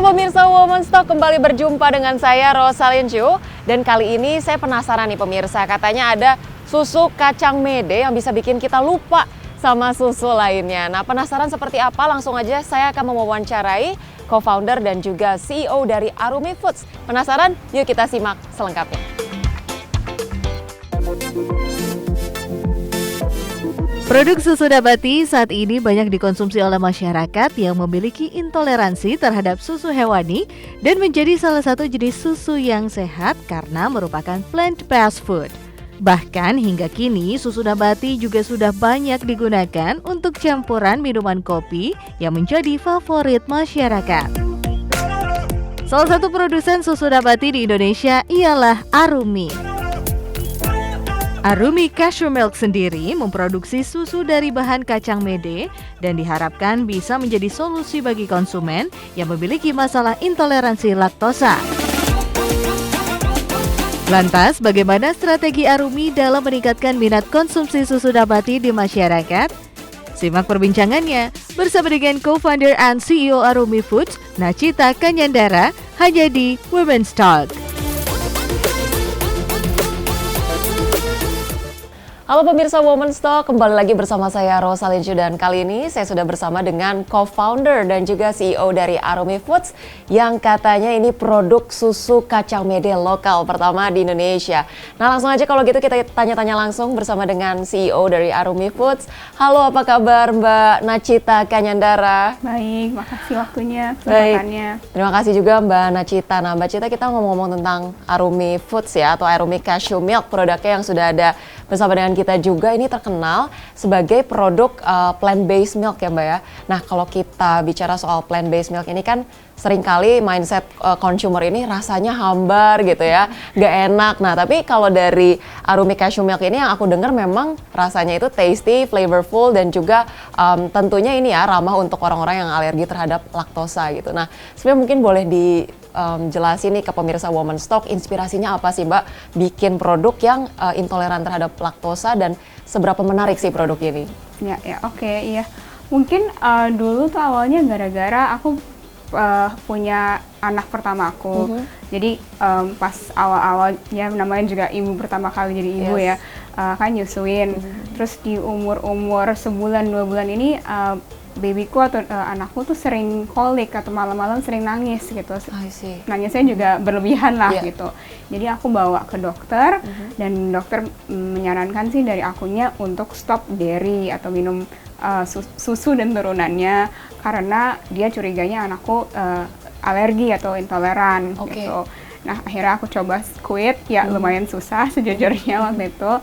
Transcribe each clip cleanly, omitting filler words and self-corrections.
Halo pemirsa Women's Talk, kembali berjumpa dengan saya Rosalyn Chu. Dan kali ini saya penasaran nih pemirsa, katanya ada susu kacang mede yang bisa bikin kita lupa sama susu lainnya. Nah, penasaran seperti apa? Langsung aja saya akan mewawancarai co-founder dan juga CEO dari Arumi Foods. Penasaran? Yuk kita simak selengkapnya. Produk susu nabati saat ini banyak dikonsumsi oleh masyarakat yang memiliki intoleransi terhadap susu hewani dan menjadi salah satu jenis susu yang sehat karena merupakan plant-based food. Bahkan hingga kini susu nabati juga sudah banyak digunakan untuk campuran minuman kopi yang menjadi favorit masyarakat. Salah satu produsen susu nabati di Indonesia ialah Arumi. Arumi Cashew Milk sendiri memproduksi susu dari bahan kacang mede dan diharapkan bisa menjadi solusi bagi konsumen yang memiliki masalah intoleransi laktosa. Lantas, bagaimana strategi Arumi dalam meningkatkan minat konsumsi susu nabati di masyarakat? Simak perbincangannya bersama dengan co-founder and CEO Arumi Foods, Nachita Kanyandara, hanya di Women's Talk. Halo pemirsa Women's Talk, kembali lagi bersama saya Rosalyn Chu dan kali ini saya sudah bersama dengan co-founder dan juga CEO dari Arumi Foods yang katanya ini produk susu kacang mede lokal pertama di Indonesia. Nah langsung aja kalau gitu kita tanya-tanya langsung bersama dengan CEO dari Arumi Foods. Halo, apa kabar Mbak Nachita Kanyandara? Baik, makasih waktunya, kesempatannya. Terima kasih juga Mbak Nachita. Nah Mbak Cita, kita ngomong-ngomong tentang Arumi Foods ya, atau Arumi Cashew Milk, produknya yang sudah ada bersama dengan kita juga, ini terkenal sebagai produk plant-based milk ya Mbak ya. Nah kalau kita bicara soal plant-based milk ini kan seringkali mindset consumer ini rasanya hambar gitu ya, nggak enak. Nah tapi kalau dari Arumi Cashew Milk ini yang aku dengar memang rasanya itu tasty, flavorful dan juga tentunya ini ya ramah untuk orang-orang yang alergi terhadap laktosa gitu. Nah sebenarnya mungkin boleh jelasin nih ke pemirsa Women's Talk, inspirasinya apa sih Mbak bikin produk yang intoleran terhadap laktosa dan seberapa menarik sih produk ini? Oke, iya. Mungkin dulu tuh awalnya gara-gara aku punya anak pertama aku. Jadi pas awal-awalnya namanya juga ibu pertama kali jadi ibu ya, kan nyusuin. Terus di umur-umur sebulan 2 bulan ini babyku atau anakku tuh sering kolik atau malam-malam sering nangis gitu. Nangisnya juga berlebihan lah gitu. Jadi aku bawa ke dokter dan dokter menyarankan sih dari akunya untuk stop dairy atau minum susu dan turunannya karena dia curiganya anakku alergi atau intoleran gitu. Nah akhirnya aku coba quit, ya lumayan susah sejujurnya waktu itu.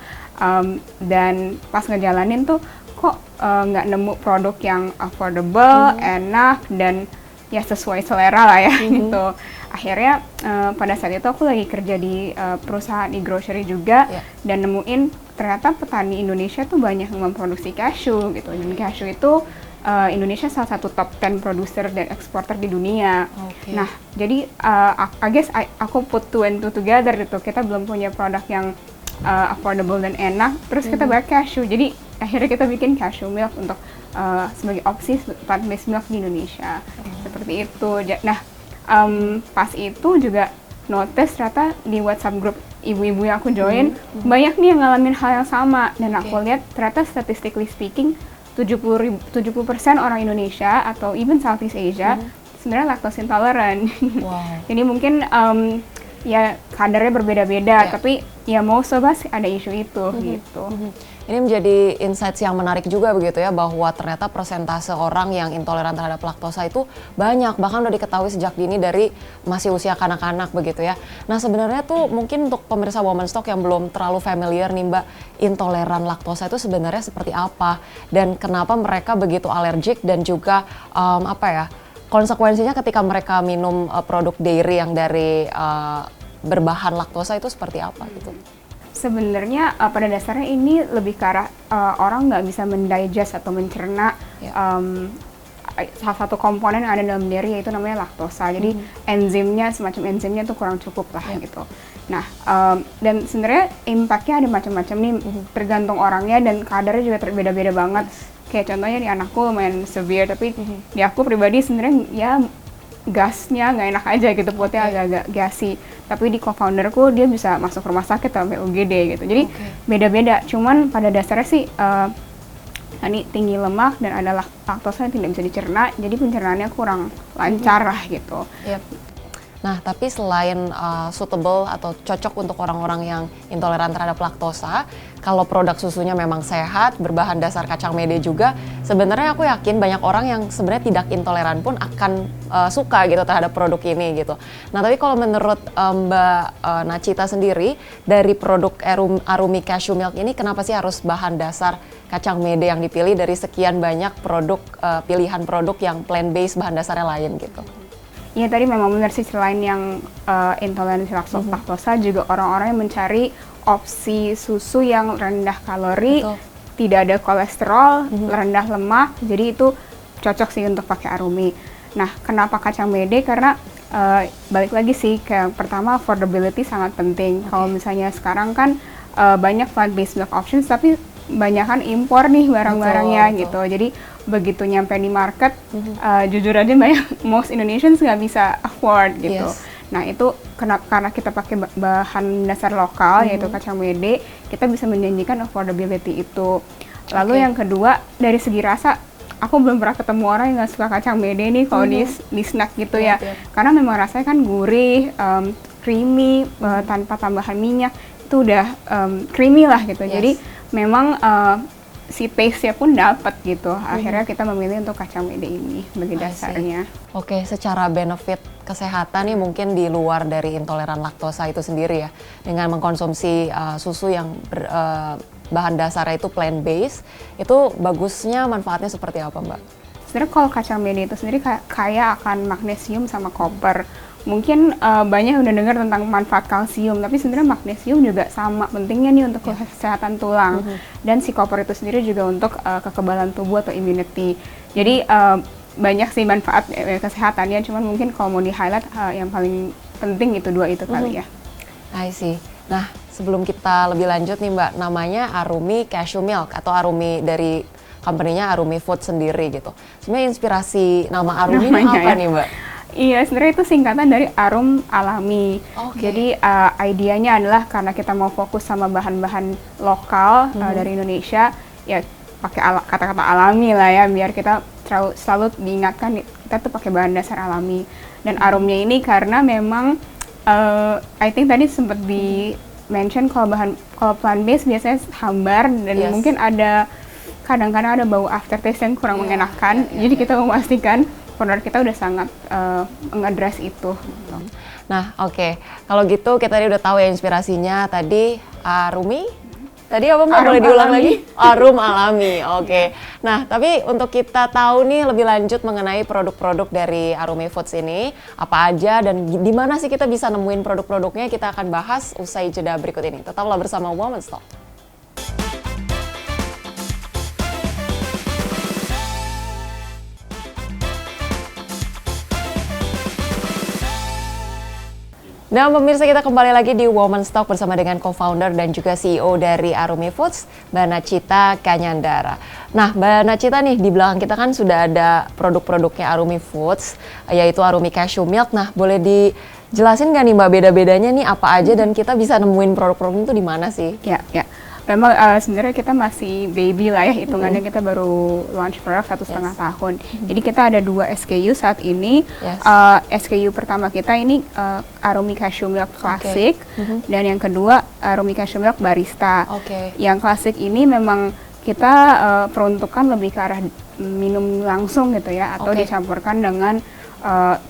Dan pas ngejalanin tuh kok nggak nemu produk yang affordable, enak, dan ya sesuai selera lah ya gitu. Akhirnya pada saat itu aku lagi kerja di perusahaan e-grocery juga dan nemuin ternyata petani Indonesia tuh banyak yang memproduksi cashew gitu. Dan cashew itu Indonesia salah satu top 10 producer dan eksporter di dunia. Nah jadi I guess aku put two and two together gitu. Kita belum punya produk yang affordable dan enak, terus kita bayar cashew. Jadi akhirnya kita bikin cashew milk untuk sebagai opsi plant-based milk di Indonesia. Seperti itu. Nah, pas itu juga notice ternyata di WhatsApp group ibu-ibu yang aku join, banyak nih yang ngalamin hal yang sama. Dan aku lihat ternyata statistically speaking 70% orang Indonesia atau even Southeast Asia sebenarnya lactose intolerant. Jadi mungkin ya kadarnya berbeda-beda, tapi ya most of us ada isu itu gitu. Ini menjadi insights yang menarik juga begitu ya, bahwa ternyata persentase orang yang intoleran terhadap laktosa itu banyak, bahkan udah diketahui sejak dini dari masih usia kanak-kanak begitu ya. Nah sebenarnya tuh mungkin untuk pemirsa Women's Talk yang belum terlalu familiar nih Mbak, intoleran laktosa itu sebenarnya seperti apa dan kenapa mereka begitu alergik dan juga konsekuensinya ketika mereka minum produk dairy yang dari berbahan laktosa itu seperti apa gitu? Sebenarnya pada dasarnya ini lebih ke arah orang nggak bisa mendigest atau mencerna salah satu komponen yang ada dalam dairy, yaitu namanya laktosa. Jadi semacam enzimnya tuh kurang cukup lah gitu. Nah, dan sebenarnya impact-nya ada macam-macam nih, tergantung orangnya dan kadarnya juga beda-beda banget. Kayak contohnya di anakku lumayan severe, tapi di aku pribadi sebenarnya ya gasnya nggak enak aja gitu, perutnya agak-agak gassy. Tapi di co-founderku dia bisa masuk rumah sakit sampai UGD gitu. Jadi beda-beda. Cuman pada dasarnya sih ini tinggi lemak dan ada laktosa yang tidak bisa dicerna, jadi pencernaannya kurang lancar lah gitu. Nah, tapi selain suitable atau cocok untuk orang-orang yang intoleran terhadap laktosa, kalau produk susunya memang sehat, berbahan dasar kacang mede juga, sebenarnya aku yakin banyak orang yang sebenarnya tidak intoleran pun akan suka gitu terhadap produk ini gitu. Nah, tapi kalau menurut Mbak Nachita sendiri, dari produk Arumi Cashew Milk ini kenapa sih harus bahan dasar kacang mede yang dipilih dari sekian banyak produk pilihan produk yang plant-based bahan dasarnya lain gitu? Iya, tadi memang benar sih, selain yang intoleransi laktosa juga orang-orang yang mencari opsi susu yang rendah kalori, tidak ada kolesterol, rendah lemak, jadi itu cocok sih untuk pakai Arumi. Nah, kenapa kacang mede? Karena balik lagi sih, kayak pertama affordability sangat penting. Kalau misalnya sekarang kan banyak plant-based milk options, tapi banyakan impor nih barang-barangnya gitu. Jadi begitu nyampe di market, jujur aja banyak most Indonesians nggak bisa afford gitu. Nah itu karena kita pakai bahan dasar lokal yaitu kacang mede, kita bisa menjanjikan affordability itu. Lalu yang kedua dari segi rasa, aku belum pernah ketemu orang yang nggak suka kacang mede nih kalau di snack gitu ya. Karena memang rasanya kan gurih, creamy, tanpa tambahan minyak, itu udah creamy lah gitu. Jadi memang si taste-nya pun dapat gitu. Akhirnya kita memilih untuk kacang mede ini sebagai dasarnya. Oke, secara benefit kesehatan nih mungkin di luar dari intoleran laktosa itu sendiri ya, dengan mengkonsumsi susu yang bahan dasarnya itu plant-based, itu bagusnya manfaatnya seperti apa, Mbak? Sebenarnya kalau kacang mede itu sendiri kaya akan magnesium sama koper. Mungkin banyak udah dengar tentang manfaat kalsium, tapi sebenarnya magnesium juga sama pentingnya nih untuk kesehatan tulang. Dan si koper itu sendiri juga untuk kekebalan tubuh atau immunity. Jadi banyak sih manfaat kesehatannya, cuman mungkin kalau mau di-highlight yang paling penting itu dua itu kali ya. I see. Nah, sebelum kita lebih lanjut nih Mbak, namanya Arumi Cashew Milk atau Arumi dari company-nya Arumi Food sendiri gitu. Sebenarnya inspirasi nama Arumi ini apa nih Mbak? Iya, sebenarnya itu singkatan dari arum alami. Jadi idenya adalah karena kita mau fokus sama bahan-bahan lokal dari Indonesia, ya pakai kata-kata alami lah ya, biar kita selalu diingatkan kita tuh pakai bahan dasar alami. Dan arumnya ini karena memang I think tadi sempat di mention kalau plant based biasanya hambar dan mungkin ada kadang-kadang ada bau aftertaste yang kurang mengenakan. Jadi kita memastikan produk kita udah sangat mengadres itu. Nah, oke. Kalau gitu kita tadi udah tahu ya inspirasinya tadi Arumi. Tadi apa Mbak? Boleh diulang lagi? Arum alami. Oke. Nah, tapi untuk kita tahu nih lebih lanjut mengenai produk-produk dari Arumi Foods ini, apa aja dan di mana sih kita bisa nemuin produk-produknya, kita akan bahas usai jeda berikut ini. Tetaplah bersama Women's Talk. Nah pemirsa, kita kembali lagi di Women's Talk bersama dengan co-founder dan juga CEO dari Arumi Foods, Mbak Nachita Kanyandara. Nah Mbak Nachita nih, di belakang kita kan sudah ada produk-produknya Arumi Foods, yaitu Arumi Cashew Milk. Nah boleh dijelasin nggak nih Mbak beda-bedanya nih apa aja dan kita bisa nemuin produk-produk itu di mana sih? Ya. Memang sebenarnya kita masih baby lah ya, hitungannya kita baru launch produk 1,5 tahun. Jadi kita ada 2 SKU saat ini. SKU pertama kita ini Arumi Cashew Milk Classic, dan yang kedua Arumi Cashew Milk Barista. Yang klasik ini memang kita peruntukan lebih ke arah minum langsung gitu ya, atau dicampurkan dengan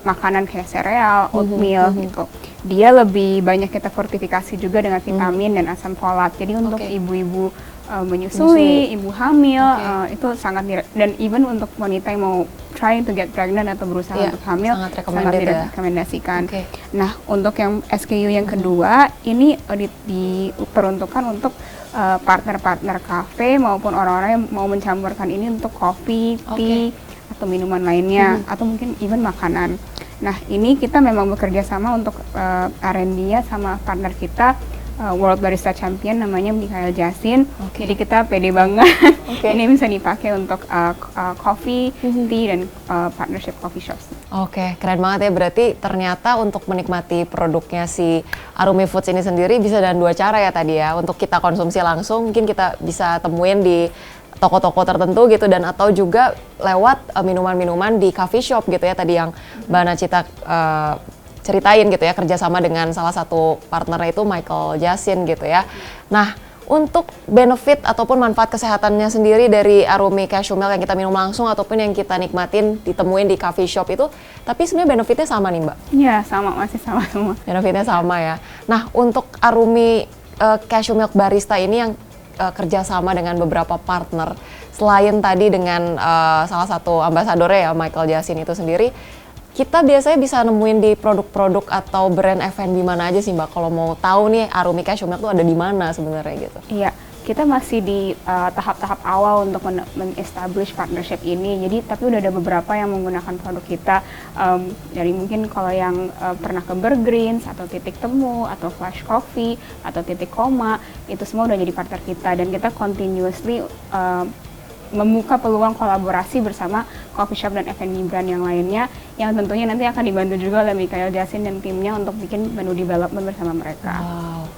makanan kayak sereal, oatmeal gitu. Dia lebih banyak kita fortifikasi juga dengan vitamin dan asam folat. Jadi untuk ibu-ibu menyusui, ibu hamil, itu sangat dan even untuk wanita yang mau trying to get pregnant atau berusaha untuk hamil, sangat direkomendasikan. Nah, untuk yang SKU yang kedua, ini diperuntukkan untuk partner-partner kafe maupun orang-orang yang mau mencampurkan ini untuk kopi, tea, atau minuman lainnya, atau mungkin even makanan. Nah, ini kita memang bekerja sama untuk R&D-nya sama partner kita World Barista Champion, namanya Mikhail Jasin. Oke. Jadi kita pede banget. Oke. Ini bisa dipakai untuk coffee, tea, dan partnership coffee shops. Oke, keren banget ya. Berarti ternyata untuk menikmati produknya si Arumi Foods ini sendiri bisa dengan 2 cara ya tadi ya. Untuk kita konsumsi langsung, mungkin kita bisa temuin di toko-toko tertentu gitu, dan atau juga lewat minuman-minuman di coffee shop gitu ya, tadi yang Mbak Nachita ceritain gitu ya, kerjasama dengan salah satu partnernya itu Michael Jasin gitu ya. Nah, untuk benefit ataupun manfaat kesehatannya sendiri dari Arumi Cashew Milk yang kita minum langsung ataupun yang kita nikmatin ditemuin di coffee shop itu, tapi sebenarnya benefitnya sama nih Mbak? Iya, sama, masih sama semua. Benefitnya sama ya. Nah, untuk Arumi Cashew Milk Barista ini yang kerjasama dengan beberapa partner, selain tadi dengan salah satu ambasadornya ya Michael Jasin itu sendiri, kita biasanya bisa nemuin di produk-produk atau brand F&B mana aja sih Mbak? Kalau mau tahu nih Arumi Cashew Milk tuh ada di mana sebenarnya gitu? Iya, kita masih di tahap-tahap awal untuk men-establish partnership ini. Jadi tapi udah ada beberapa yang menggunakan produk kita, dari mungkin kalau yang pernah ke Burgreens atau Titik Temu atau Flash Coffee atau Titik Koma, itu semua udah jadi partner kita, dan kita continuously membuka peluang kolaborasi bersama coffee shop dan F&B brand yang lainnya, yang tentunya nanti akan dibantu juga oleh Mikhail Jasin dan timnya untuk bikin menu development bersama mereka. Wow,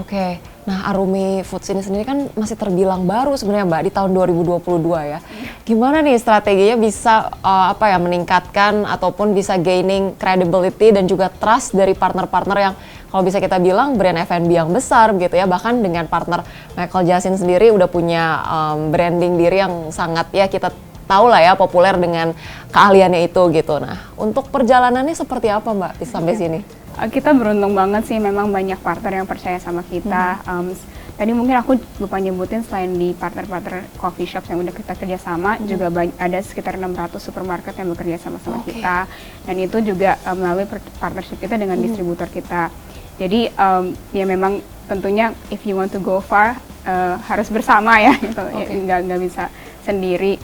oke. Nah, Arumi Foods ini sendiri kan masih terbilang baru sebenarnya Mbak di tahun 2022 ya. Gimana nih strateginya bisa meningkatkan ataupun bisa gaining credibility dan juga trust dari partner-partner yang kalau bisa kita bilang brand F&B yang besar gitu ya, bahkan dengan partner Michael Jasin sendiri udah punya branding diri yang sangat ya kita tahu lah ya populer dengan keahliannya itu gitu. Nah, untuk perjalanannya seperti apa Mbak sampai sini? Kita beruntung banget sih, memang banyak partner yang percaya sama kita. Tadi mungkin aku lupa nyebutin, selain di partner-partner coffee shop yang udah kita kerjasama, juga ada sekitar 600 supermarket yang bekerja sama-sama kita. Dan itu juga melalui partnership kita dengan distributor kita. Jadi ya memang tentunya if you want to go far harus bersama ya, gitu. Nggak bisa sendiri.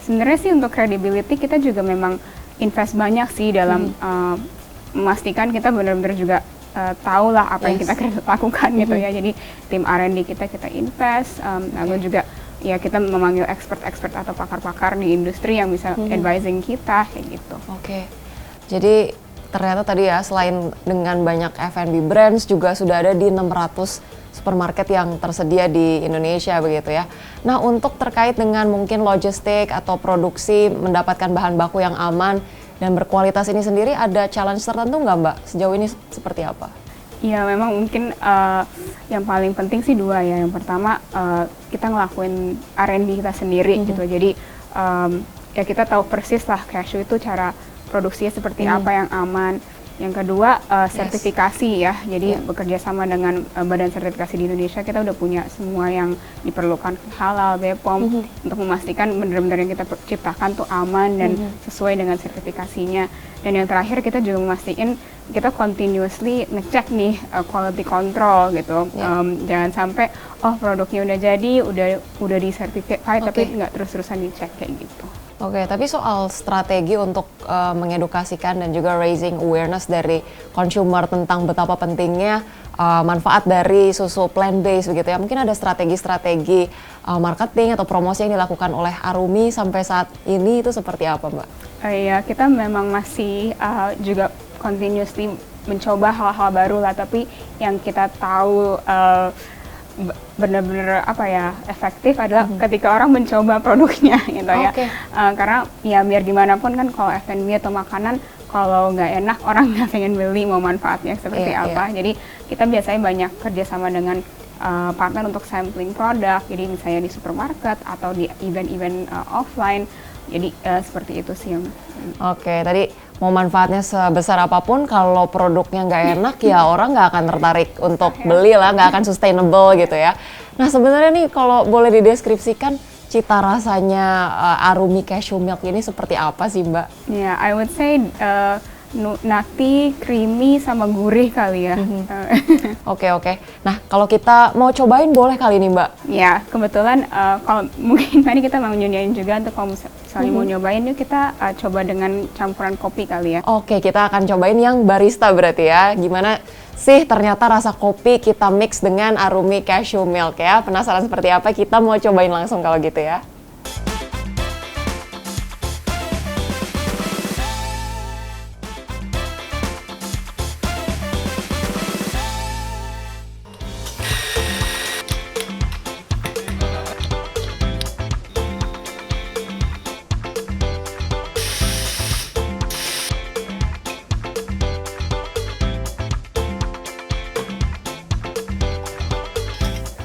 Sebenarnya sih untuk credibility kita juga memang invest banyak sih dalam memastikan kita benar-benar juga tahu lah apa yang kita lakukan gitu ya. Jadi tim R&D kita invest, lalu juga ya kita memanggil expert-expert atau pakar-pakar di industri yang bisa advising kita kayak gitu. Oke. Jadi ternyata tadi ya selain dengan banyak F&B brands juga sudah ada di 600 supermarket yang tersedia di Indonesia begitu ya. Nah, untuk terkait dengan mungkin logistik atau produksi mendapatkan bahan baku yang aman dan berkualitas ini sendiri, ada challenge tertentu nggak Mbak? Sejauh ini seperti apa? Ya memang mungkin yang paling penting sih 2 ya. Yang pertama kita ngelakuin R&D kita sendiri gitu. Jadi ya kita tahu persis lah cashew itu cara produksinya seperti apa yang aman. Yang kedua sertifikasi ya. Jadi bekerja sama dengan badan sertifikasi di Indonesia, kita udah punya semua yang diperlukan, halal, BPOM, untuk memastikan benar-benar yang kita ciptakan tuh aman dan sesuai dengan sertifikasinya. Dan yang terakhir kita juga memastikan kita continuously ngecek nih quality control gitu. Jangan sampai produknya udah jadi, udah disertifikat tapi nggak terus-terusan dicek kayak gitu. Oke, tapi soal strategi untuk mengedukasikan dan juga raising awareness dari consumer tentang betapa pentingnya manfaat dari susu plant-based begitu ya. Mungkin ada strategi-strategi marketing atau promosi yang dilakukan oleh Arumi sampai saat ini itu seperti apa Mbak? Ya, kita memang masih juga continuously mencoba hal-hal baru lah, tapi yang kita tahu benar-benar efektif adalah ketika orang mencoba produknya gitu ya. Karena ya biar gimana pun kan kalau F&B atau makanan kalau nggak enak orang nggak pengen beli, mau manfaatnya seperti apa. Jadi kita biasanya banyak kerjasama dengan partner untuk sampling produk, jadi misalnya di supermarket atau di event-event offline. Jadi seperti itu sih. Oke, tadi mau manfaatnya sebesar apapun, kalau produknya nggak enak ya orang nggak akan tertarik untuk beli lah, nggak akan sustainable gitu ya. Nah sebenarnya nih kalau boleh dideskripsikan cita rasanya Arumi Cashew Milk ini seperti apa sih Mbak? Ya, I would say nutty, creamy, sama gurih kali ya. Oke. Nah, kalau kita mau cobain boleh kali nih Mbak? Ya, kebetulan kalau mungkin tadi kita mau nyobain juga untuk kalau misalnya mau nyobain yuk kita coba dengan campuran kopi kali ya. Oke, kita akan cobain yang barista berarti ya. Gimana sih ternyata rasa kopi kita mix dengan Arumi Cashew Milk ya. Penasaran seperti apa? Kita mau cobain langsung kalau gitu ya.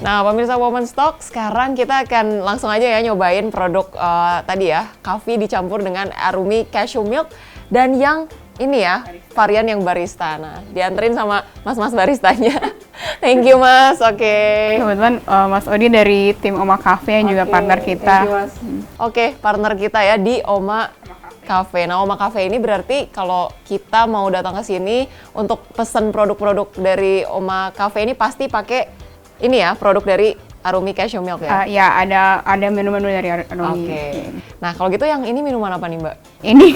Nah, pemirsa Women's Talk, sekarang kita akan langsung aja ya nyobain produk tadi ya, coffee dicampur dengan Arumi Cashew Milk dan yang ini ya, varian yang barista. Nah, dianterin sama mas-mas baristanya. Thank you Mas, oke. Kebetulan Mas Odi dari tim Oma Cafe yang juga partner kita. Thank you, Mas. Oke, partner kita ya di Oma Cafe. Nah, Oma Cafe ini berarti kalau kita mau datang ke sini untuk pesen produk-produk dari Oma Cafe ini pasti pakai ini ya, produk dari Arumi Cashew Milk ya? Ya, ada menu-menu dari Arumi. Oke. Nah, kalau gitu yang ini minuman apa nih, Mbak? Ini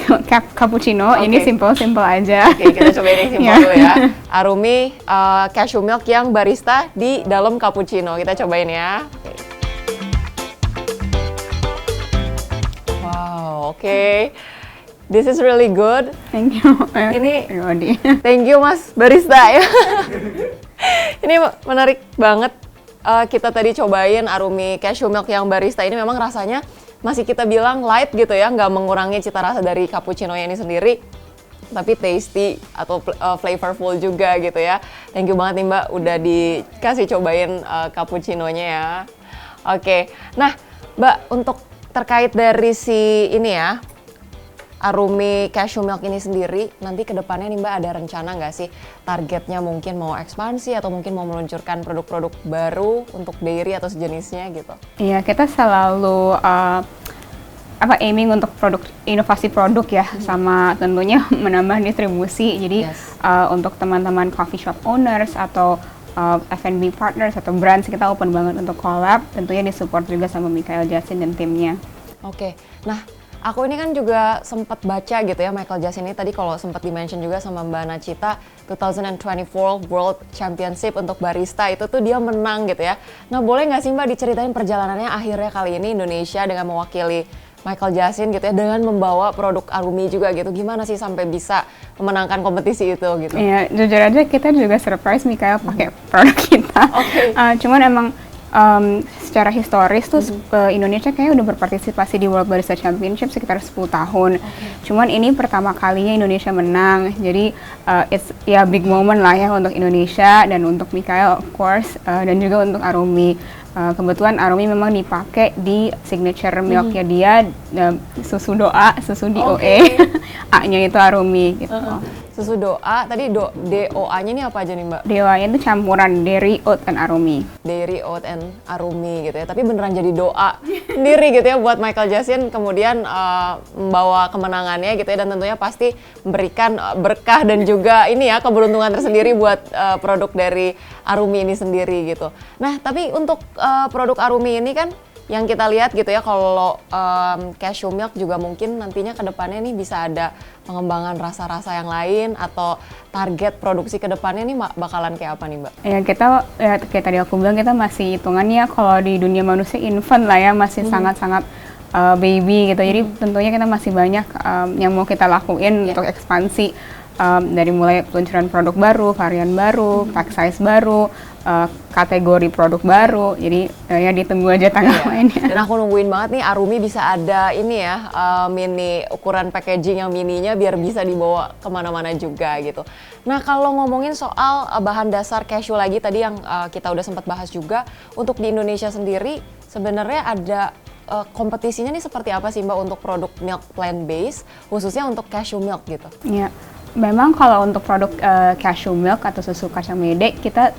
cappuccino, ini simple aja. Oke, kita cobain yang simple dulu ya. Arumi Cashew Milk yang barista di dalam cappuccino. Kita cobain ya. Wow, oke. This is really good. Thank you. Ini, Odi. thank you Mas barista ya. Ini menarik banget. Kita tadi cobain Arumi Cashew Milk yang barista ini memang rasanya masih kita bilang light gitu ya, nggak mengurangi cita rasa dari cappuccino ini sendiri, tapi tasty atau flavorful juga gitu ya. Thank you banget nih Mbak udah dikasih cobain cappuccinonya ya. Oke, nah Mbak untuk terkait dari si ini ya, Arumi Cashew Milk ini sendiri, nanti ke depannya nih Mbak ada rencana nggak sih targetnya mungkin mau ekspansi atau mungkin mau meluncurkan produk-produk baru untuk dairy atau sejenisnya gitu? Iya, kita selalu aiming untuk inovasi produk ya, sama tentunya menambah distribusi. Jadi untuk teman-teman coffee shop owners atau F&B partners atau brands, kita open banget untuk collab, tentunya disupport juga sama Michael Jasin dan timnya. Oke, nah aku ini kan juga sempat baca gitu ya, Michael Jasin ini tadi kalau sempat di-mention juga sama Mbak Nachita, 2024 World Championship untuk barista itu tuh dia menang gitu ya. Nah boleh nggak sih Mbak diceritain perjalanannya akhirnya kali ini Indonesia dengan mewakili Michael Jasin gitu ya, dengan membawa produk Arumi juga gitu, gimana sih sampai bisa memenangkan kompetisi itu gitu? Iya, jujur aja kita juga surprise Michael pakai produk kita. Cuman emang secara historis tuh Indonesia kayaknya udah berpartisipasi di World Barista Championship sekitar 10 tahun. Cuman ini pertama kalinya Indonesia menang. Jadi it's ya big moment lah ya untuk Indonesia dan untuk Michael of course, dan juga untuk Arumi. Kebetulan Arumi memang dipakai di signature milknya dia, susu doa, susu DOE, A-nya itu Arumi gitu. Susu doa, tadi DOA-nya ini apa aja nih Mbak? DOA-nya itu campuran dairy, oat, and Arumi. Dairy, oat, and Arumi gitu ya, tapi beneran jadi doa sendiri gitu ya buat Michael Jasin kemudian membawa kemenangannya gitu ya, dan tentunya pasti memberikan berkah dan juga ini ya keberuntungan tersendiri buat produk dari Arumi ini sendiri gitu. Nah tapi untuk produk Arumi ini kan yang kita lihat gitu ya, kalau cashew milk juga mungkin nantinya ke depannya nih bisa ada pengembangan rasa-rasa yang lain atau target produksi ke depannya nih bakalan kayak apa nih Mbak? Ya kita kayak tadi aku bilang, kita masih hitungannya kalau di dunia manusia infant lah ya, masih sangat-sangat baby gitu. Jadi tentunya kita masih banyak yang mau kita lakuin untuk ekspansi, dari mulai peluncuran produk baru, varian baru, pack size baru, kategori produk baru. Jadi ya ditunggu aja tanggal mainnya. Dan aku nungguin banget nih Arumi bisa ada ini ya, mini ukuran packaging yang mininya biar bisa dibawa kemana-mana juga gitu. Nah kalau ngomongin soal bahan dasar cashew lagi tadi yang kita udah sempat bahas juga, untuk di Indonesia sendiri sebenarnya ada kompetisinya nih seperti apa sih Mbak untuk produk milk plant based khususnya untuk cashew milk gitu? Iya, memang kalau untuk produk cashew milk atau susu kacang mede kita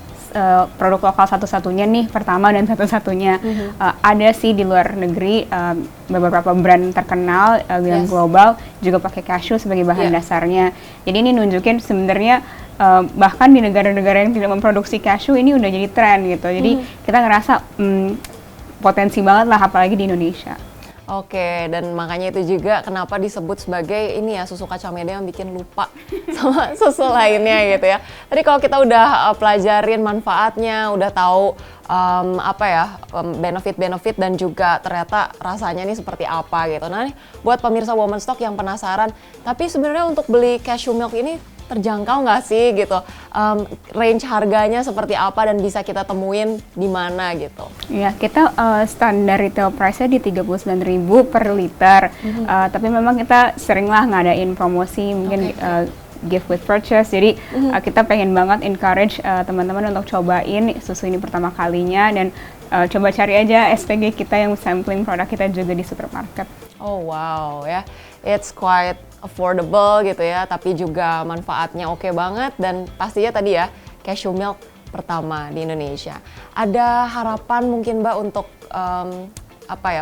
produk lokal satu-satunya nih, pertama dan satu-satunya. Ada sih di luar negeri beberapa brand terkenal yang global juga pakai cashew sebagai bahan dasarnya. Jadi ini nunjukin sebenarnya bahkan di negara-negara yang tidak memproduksi cashew ini udah jadi tren gitu. Jadi kita ngerasa potensi banget lah, apalagi di Indonesia. Oke, dan makanya itu juga kenapa disebut sebagai ini ya, susu kacang mede yang bikin lupa sama susu lainnya gitu ya. Tadi kalau kita udah pelajarin manfaatnya, udah tahu benefit-benefit dan juga ternyata rasanya nih seperti apa gitu. Nah, nih, buat pemirsa Woman Stock yang penasaran, tapi sebenarnya untuk beli cashew milk ini terjangkau nggak sih gitu? Range harganya seperti apa dan bisa kita temuin di mana gitu? Ya, kita standar retail price-nya di 39.000 per liter. Tapi memang kita seringlah ngadain promosi, mungkin gift with purchase. Jadi kita pengen banget encourage teman-teman untuk cobain susu ini pertama kalinya, dan coba cari aja SPG kita yang sampling produk kita juga di supermarket. Oh wow ya, it's quite affordable gitu ya, tapi juga manfaatnya oke banget, dan pastinya tadi ya cashew milk pertama di Indonesia. Ada harapan mungkin Mbak untuk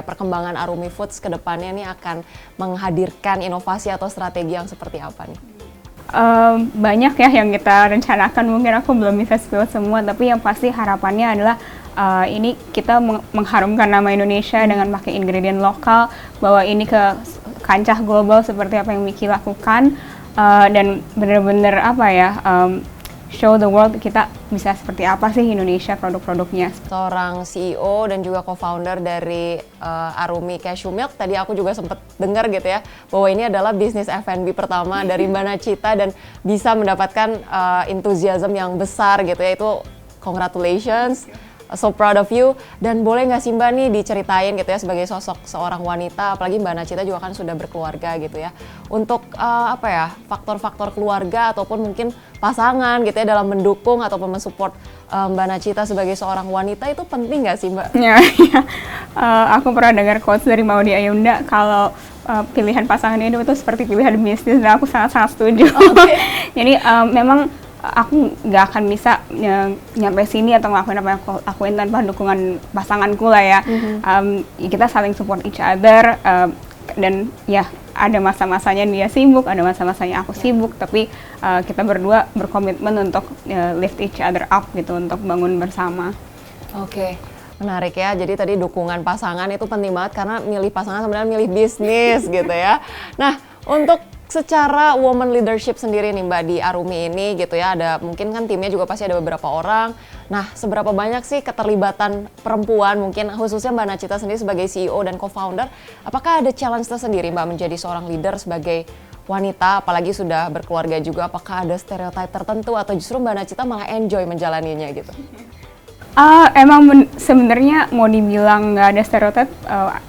perkembangan Arumi Foods ke depannya nih akan menghadirkan inovasi atau strategi yang seperti apa nih? Banyak ya yang kita rencanakan, mungkin aku belum bisa spill semua, tapi yang pasti harapannya adalah ini kita mengharumkan nama Indonesia dengan pakai ingredient lokal, bawa ini ke kancah global seperti apa yang Miki lakukan, dan benar-benar show the world kita bisa seperti apa sih Indonesia produk-produknya. Seorang CEO dan juga co-founder dari Arumi Cashew Milk, tadi aku juga sempat dengar gitu ya, bahwa ini adalah bisnis F&B pertama dari Mbak Nachita dan bisa mendapatkan enthusiasm yang besar gitu ya, itu congratulations. So proud of you. Dan boleh nggak sih Mbak nih diceritain gitu ya, sebagai sosok seorang wanita, apalagi Mbak Nachita juga kan sudah berkeluarga gitu ya, untuk faktor-faktor keluarga ataupun mungkin pasangan gitu ya dalam mendukung ataupun mensupport Mbak Nachita sebagai seorang wanita, itu penting nggak sih Mbak? Ya, aku pernah dengar quotes dari Maudy Ayunda kalau pilihan pasangan hidup itu seperti pilihan bisnis, dan aku sangat-sangat setuju. Jadi memang aku nggak akan bisa nyampe sini atau ngelakuin apa yang aku lakuin tanpa dukungan pasanganku lah ya. Kita saling support each other, dan ya ada masa-masanya dia sibuk, ada masa-masanya aku sibuk, tapi kita berdua berkomitmen untuk lift each other up gitu, untuk bangun bersama. Oke. Menarik ya, jadi tadi dukungan pasangan itu penting banget, karena milih pasangan sebenarnya milih bisnis gitu ya. Nah, untuk secara woman leadership sendiri nih Mbak di Arumi ini gitu ya, ada mungkin kan timnya juga pasti ada beberapa orang. Nah, seberapa banyak sih keterlibatan perempuan, mungkin khususnya Mbak Nachita sendiri sebagai CEO dan co-founder, apakah ada challenge tersendiri Mbak menjadi seorang leader sebagai wanita, apalagi sudah berkeluarga juga, apakah ada stereotip tertentu atau justru Mbak Nachita malah enjoy menjalaninya gitu? Emang sebenarnya mau dibilang nggak ada stereotip,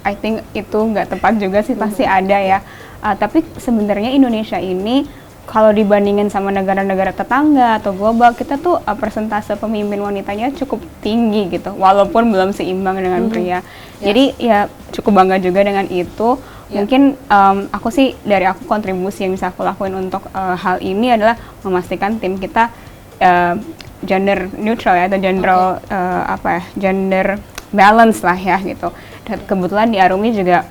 I think itu nggak tepat juga sih, pasti ada ya. Tapi sebenarnya Indonesia ini kalau dibandingin sama negara-negara tetangga atau global, kita tuh persentase pemimpin wanitanya cukup tinggi gitu, walaupun belum seimbang dengan pria. Jadi ya cukup bangga juga dengan itu. Mungkin aku sih, dari aku kontribusi yang bisa aku lakuin untuk hal ini adalah memastikan tim kita gender neutral ya, atau gender balance lah ya gitu. Dan kebetulan di Arumi juga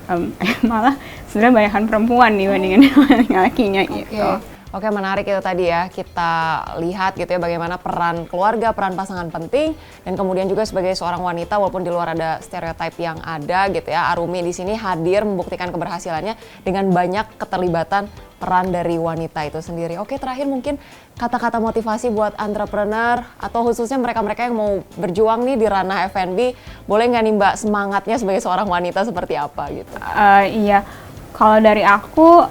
malah sebenarnya banyakkan perempuan dibandingin laki-lakinya gitu. Oke, menarik itu tadi ya, kita lihat gitu ya bagaimana peran keluarga, peran pasangan penting, dan kemudian juga sebagai seorang wanita, walaupun di luar ada stereotip yang ada gitu ya, Arumi di sini hadir membuktikan keberhasilannya dengan banyak keterlibatan peran dari wanita itu sendiri. Oke, terakhir mungkin kata-kata motivasi buat entrepreneur atau khususnya mereka-mereka yang mau berjuang nih di ranah F&B, boleh nggak nih Mbak semangatnya sebagai seorang wanita seperti apa gitu? Iya, kalau dari aku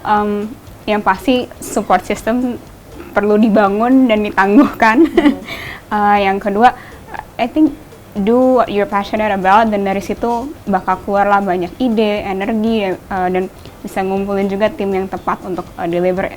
yang pasti support system perlu dibangun dan ditangguhkan. Yang kedua, I think do what you're passionate about, dan dari situ bakal keluarlah banyak ide, energi, dan bisa ngumpulin juga tim yang tepat untuk deliver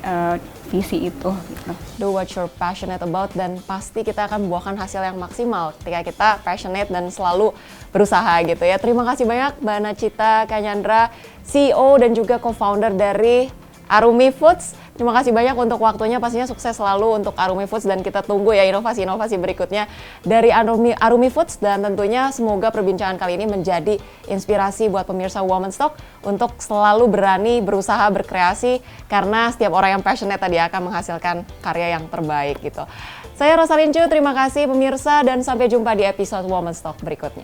visi itu. Gitu. Do what you're passionate about, dan pasti kita akan membuahkan hasil yang maksimal ketika kita passionate dan selalu berusaha gitu ya. Terima kasih banyak Mbak Nachita Kanyandra, CEO dan juga co-founder dari Arumi Foods. Terima kasih banyak untuk waktunya, pastinya sukses selalu untuk Arumi Foods dan kita tunggu ya inovasi-inovasi berikutnya dari Arumi Foods, dan tentunya semoga perbincangan kali ini menjadi inspirasi buat pemirsa Women's Talk untuk selalu berani berusaha berkreasi, karena setiap orang yang passionate tadi akan menghasilkan karya yang terbaik gitu. Saya Rosalin Chu, terima kasih pemirsa dan sampai jumpa di episode Women's Talk berikutnya.